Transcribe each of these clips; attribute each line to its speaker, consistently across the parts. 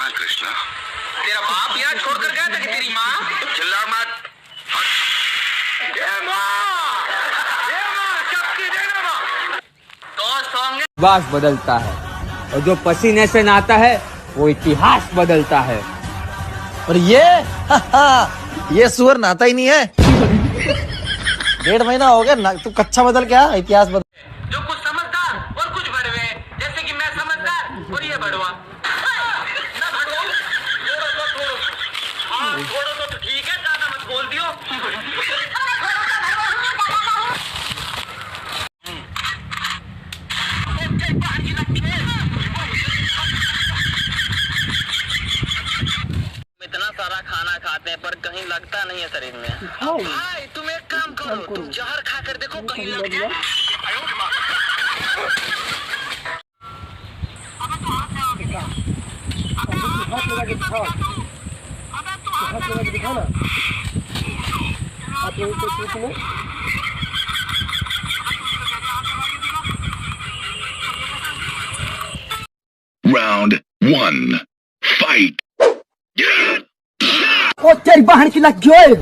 Speaker 1: कहाँ है कृष्णा?
Speaker 2: तेरा बाप यहाँ छोड़कर गया था कि तेरी माँ?
Speaker 1: चिल्ला मत।
Speaker 3: इतिहास बदलता है और जो पसीने से नहाता है वो इतिहास बदलता है।
Speaker 4: और ये सुअर नहाता ही नहीं है। 1.5 महीना हो गया तू कच्चा बदल क्या इतिहास बदल।
Speaker 2: जो कुछ समझदार और कुछ बड़वे, जैसे कि मैं समझदार और ये बड़वा। ना भड़को, थोड़ा तो ठीक है, ज्यादा मत बोल दियो। इतना सारा खाना खाते हैं पर कहीं लगता नहीं है शरीर में। भाई तुम एक काम करो, तुम जहर खा कर देखो कहीं लग जाए।
Speaker 1: Round 1. Fight.
Speaker 4: ओ तेरी बहन की लग गई।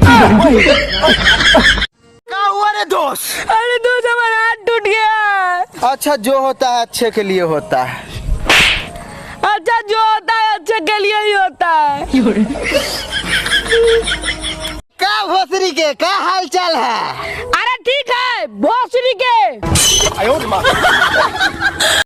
Speaker 4: क्या हुआ रे दोस्त?
Speaker 5: अरे दोस्त हमारा हाथ टूट गया।
Speaker 4: अच्छा जो होता है अच्छे के लिए होता है।
Speaker 5: अच्छा जो होता है अच्छे के लिए ही होता है।
Speaker 4: क्या भोसरी के क्या हाल चाल है?
Speaker 5: अरे ठीक है भोसड़ी के।